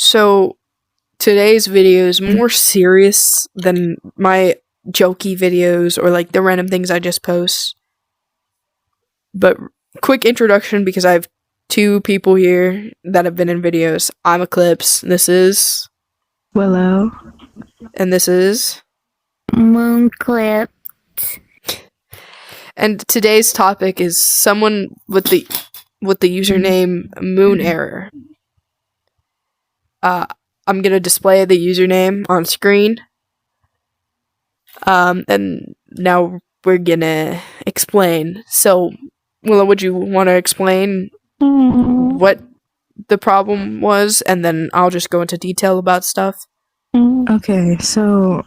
So today's video is more serious than my jokey videos or like the random things I just post. But quick introduction because I have two people here that have been in videos. I'm Eclipse. This is Willow. and this is Moonclip. and today's topic is someone with the username Moon Error. I'm gonna display the username on screen. And now we're gonna explain. So, Willow, would you want to explain what the problem was, and then I'll just go into detail about stuff? Okay, so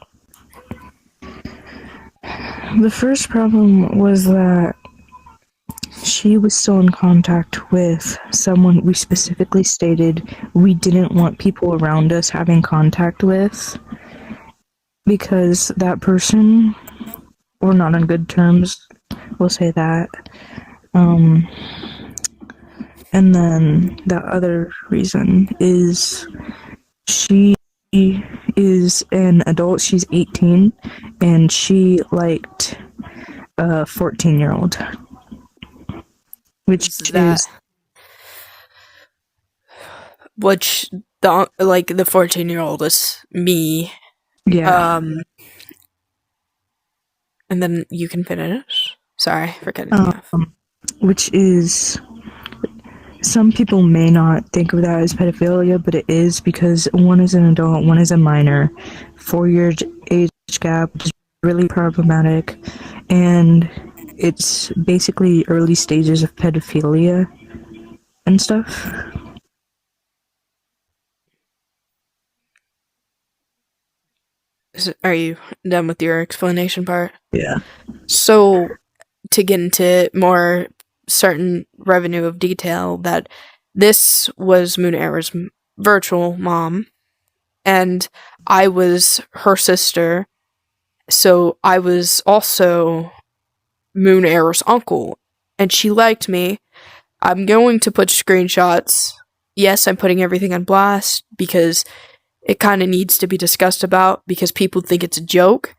the first problem was that she was still in contact with someone we specifically stated we didn't want people around us having contact with because that person, we're not on good terms, we'll say that. And then the other reason is she is an adult, she's 18, and she liked a 14-year-old. Which the 14-year-old is me. Yeah. And then you can finish. Sorry for cutting you off. Which is, some people may not think of that as pedophilia, but it is because one is an adult, one is a minor. 4-year age gap is really problematic, and it's basically early stages of pedophilia and stuff. Are you done with your explanation part? Yeah. So, to get into more certain revenue of detail, that this was Moon Error's virtual mom, and I was her sister, so I was also Moon Error's uncle, and she liked me. I'm going to put screenshots. Yes, I'm putting everything on blast because it kind of needs to be discussed about because people think it's a joke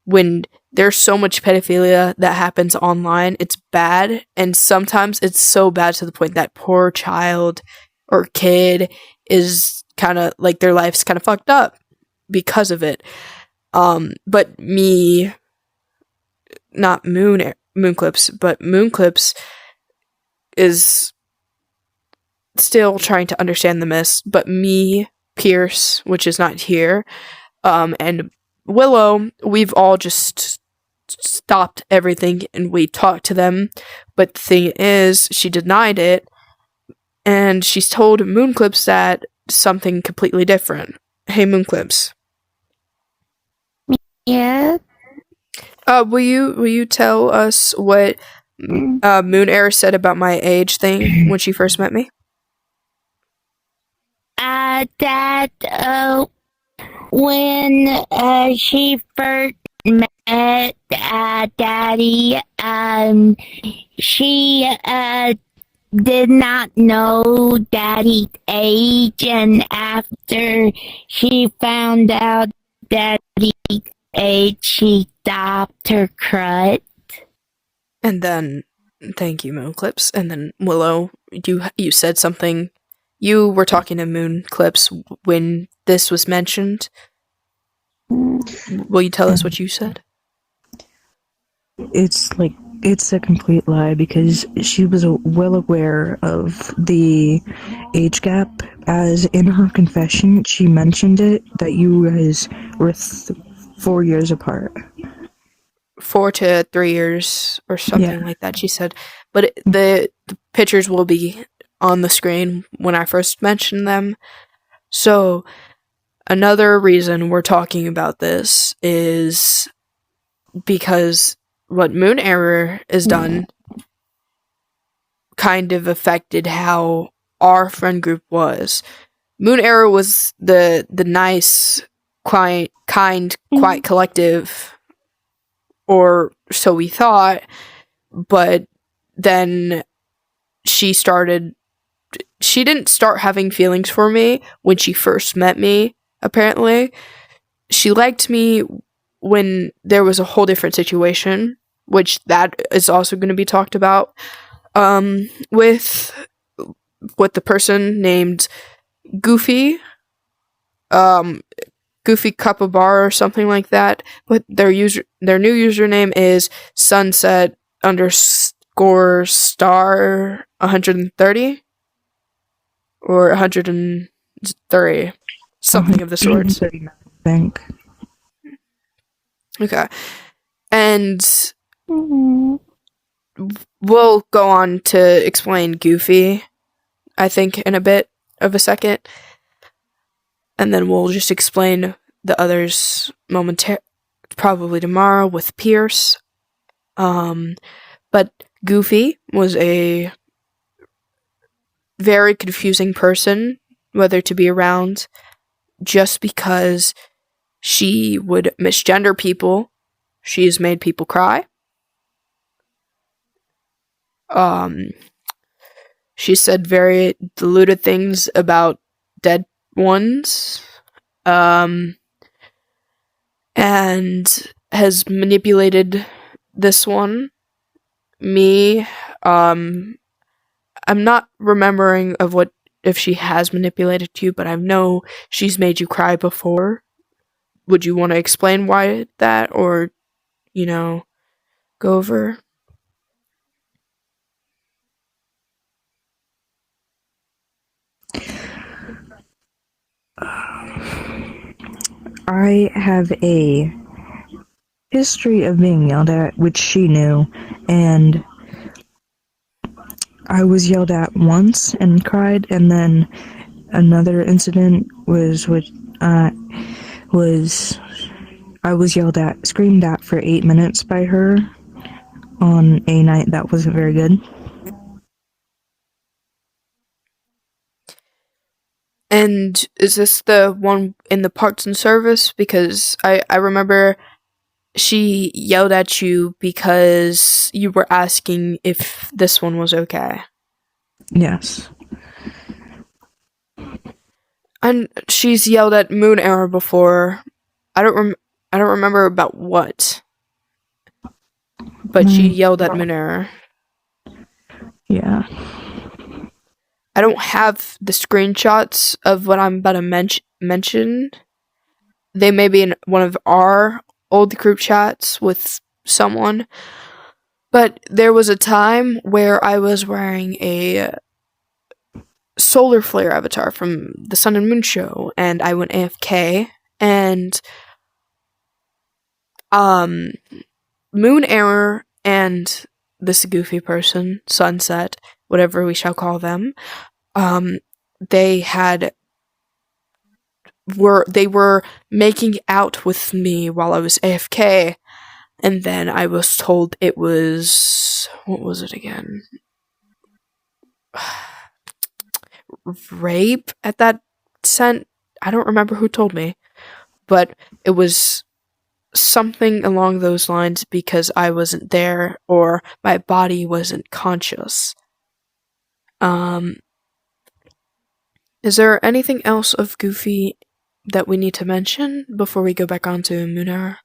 when there's so much pedophilia that happens online. It's bad, and sometimes it's so bad to the point that poor child or kid is kind of like their life's kind of fucked up because of it. But me, not Moonclips, but Moonclips is still trying to understand the myths, but me, Pierce, which is not here, and Willow, we've all just stopped everything and we talked to them, but the thing is, she denied it, and she's told Moonclips that something completely different. Hey, Moonclips. Yeah. Will you tell us what Moon Error said about my age thing when she first met me? That when she first met Daddy, she did not know Daddy's age, and after she found out Daddy's age, she stopped her crutch. And then, thank you, Moonclips. And then Willow, you said something. You were talking to Moonclips when this was mentioned. Will you tell us what you said? It's a complete lie because she was well aware of the age gap, as in her confession she mentioned it, that you guys were 4 years apart. 4 to 3 years or something like that, she said. But the pictures will be on the screen when I first mentioned them. So, another reason we're talking about this is because what Moon Error has done kind of affected how our friend group was. Moon Error was the nice, kind, quiet collective, or so we thought, but then she started she didn't start having feelings for me when she first met me, apparently. She liked me when there was a whole different situation, which that is also going to be talked about, with the person named Goofy, Goofy Cup of Bar or something like that. But their new username is sunset underscore star 130 or 103, something of the sort. 139, I think. Okay. And we'll go on to explain Goofy, I think, in a bit of a second. And then we'll just explain the others probably tomorrow with Pierce. But Goofy was a very confusing person, whether to be around, just because she would misgender people. She's made people cry. She said very deluded things about dead ones. And has manipulated this one. Me. I'm not remembering if she has manipulated you, but I know she's made you cry before. Would you want to explain why that, or, go over? I have a history of being yelled at, which she knew, and I was yelled at once and cried, and then another incident was I was yelled at, screamed at for 8 minutes by her on a night that wasn't very good. And is this the one in the parts and service? Because I remember she yelled at you because you were asking if this one was okay. Yes. And she's yelled at Moon Era before. I don't remember about what. But she yelled at Moon Era. Yeah. I don't have the screenshots of what I'm about to mention. They may be in one of our old group chats with someone. But there was a time where I was wearing a solar flare avatar from the Sun and Moon show, and I went AFK, and Moon Error and this goofy person, Sunset, whatever we shall call them, they were making out with me while I was AFK, and then I was told it was, what was it again? Rape at that cent. I don't remember who told me, but it was something along those lines because I wasn't there or my body wasn't conscious. Is there anything else of Goofy that we need to mention before we go back on to Munera?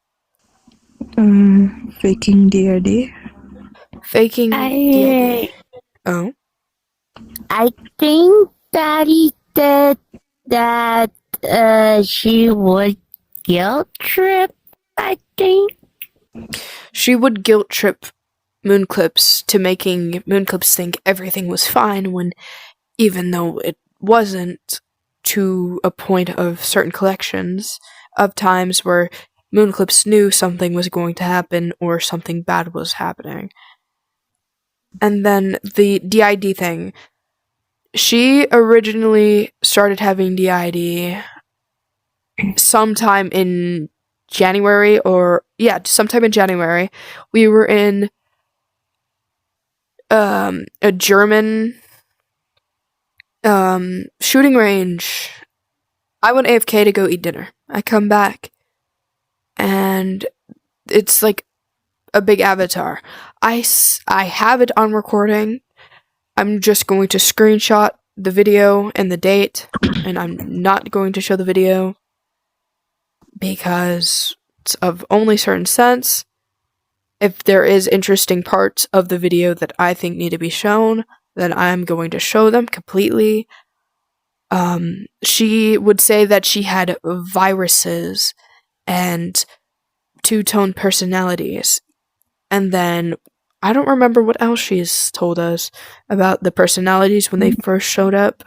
Faking DID. Faking DID. Oh. I think Daddy said that she would guilt trip, I think. She would guilt trip Moonclips to making Moonclips think everything was fine when, even though it wasn't, to a point of certain collections of times where Moonclips knew something was going to happen or something bad was happening. And then the DID thing. She originally started having DID sometime in January, sometime in January. We were in a German shooting range. I went AFK to go eat dinner. I come back, and it's like a big avatar. I have it on recording. I'm just going to screenshot the video and the date, and I'm not going to show the video because it's of only certain sense. If there is interesting parts of the video that I think need to be shown, then I'm going to show them completely. She would say that she had viruses and two-tone personalities. And then I don't remember what else she's told us about the personalities when they first showed up.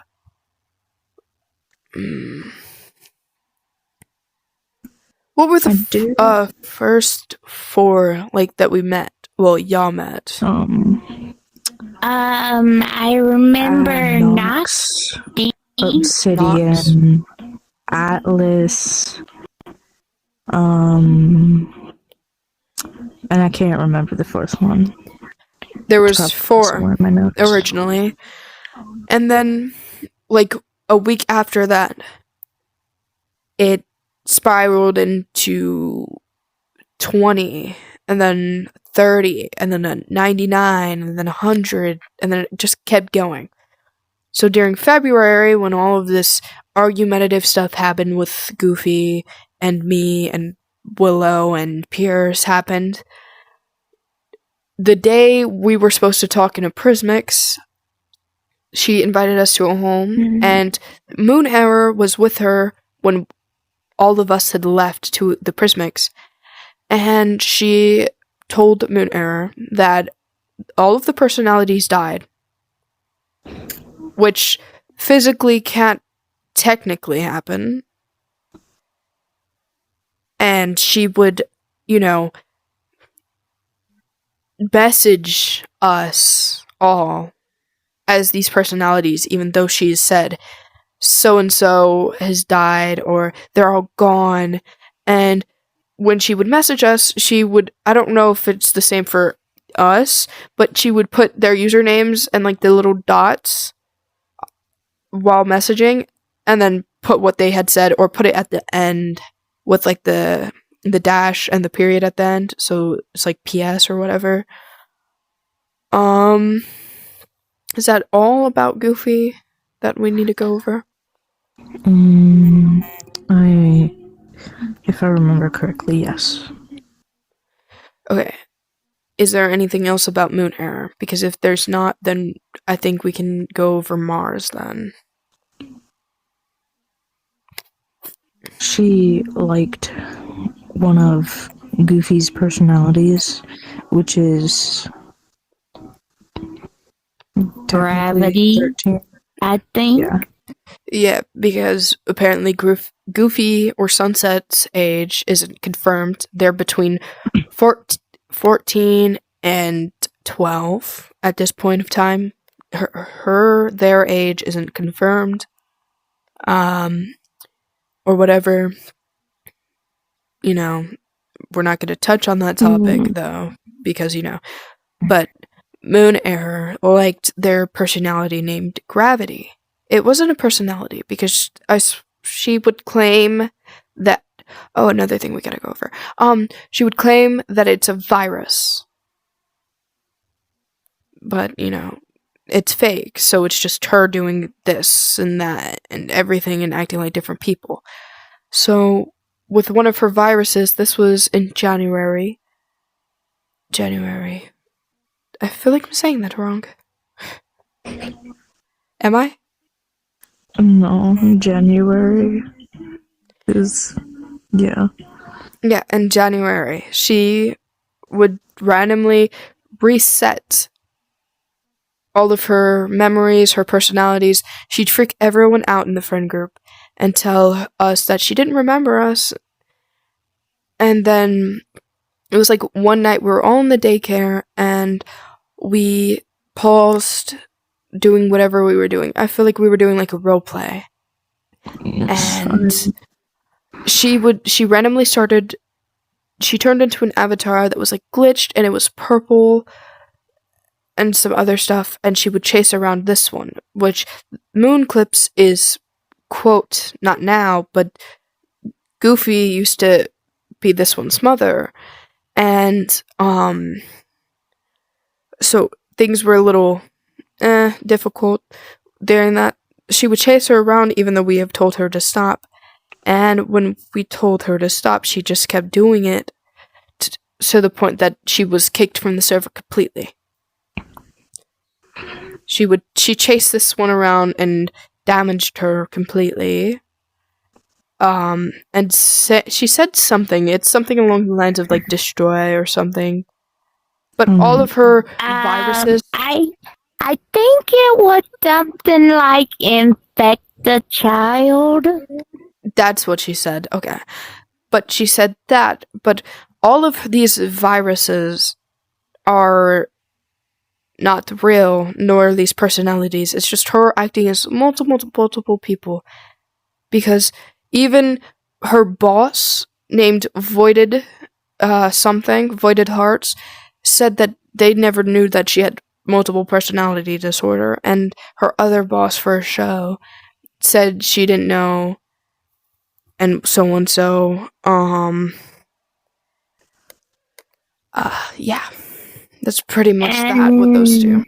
What were the first four, like, that we met? Well, y'all met. I remember Nox, Nox, Obsidian, Atlas, and I can't remember the fourth one. There was four in my notes. originally. And then, like, a week after that, it spiraled into 20, and then 30, and then 99, and then 100, and then it just kept going. So during February, when all of this argumentative stuff happened with Goofy and me and Willow and Pierce happened, the day we were supposed to talk in a Prismix, she invited us to a home, and Moon Error was with her when all of us had left to the Prismix, and she told Moon Error that all of the personalities died, which physically can't technically happen, and she would, message us all as these personalities, even though she's said so-and-so has died or they're all gone. And when she would message us, she would, I don't know if it's the same for us, but she would put their usernames and like the little dots while messaging, and then put what they had said, or put it at the end with like the dash and the period at the end, so it's like PS or whatever. Is that all about Goofy that we need to go over? If I remember correctly, yes. Okay. Is there anything else about Moon Error? Because if there's not, then I think we can go over Mars then. She liked one of Goofy's personalities, which is Gravity, 13. I think. Yeah. Yeah, because apparently Goofy or Sunset's age isn't confirmed. They're between 14 and 12 at this point of time. Their age isn't confirmed. Or whatever. We're not going to touch on that topic, though, because, But Moon Error liked their personality named Gravity. It wasn't a personality, because she would claim that... Oh, another thing we gotta go over. She would claim that it's a virus. But, it's fake, so it's just her doing this and that and everything and acting like different people. So, with one of her viruses, this was in January. I feel like I'm saying that wrong. Am I? No, January is, yeah. Yeah, in January, she would randomly reset all of her memories, her personalities. She'd freak everyone out in the friend group and tell us that she didn't remember us. And then it was like one night we were all in the daycare and we paused doing whatever we were doing. I feel like we were doing like a role play. And she randomly she turned into an avatar that was like glitched and it was purple and some other stuff, and she would chase around this one, which Moonclips is, quote, not now, but Goofy used to be this one's mother. And so things were a little difficult during that she would chase her around even though we have told her to stop. And when we told her to stop, she just kept doing it to the point that she was kicked from the server completely. She chased this one around and damaged her completely. And she said something. It's something along the lines of like destroy or something. But all of her viruses. I think it was something like infect the child. That's what she said. Okay. But she said that. But all of these viruses are not real, nor these personalities. It's just her acting as multiple people. Because even her boss, named Voided Voided Hearts, said that they never knew that she had multiple personality disorder, and her other boss for a show said she didn't know, and so. Yeah. That's pretty much that with those two.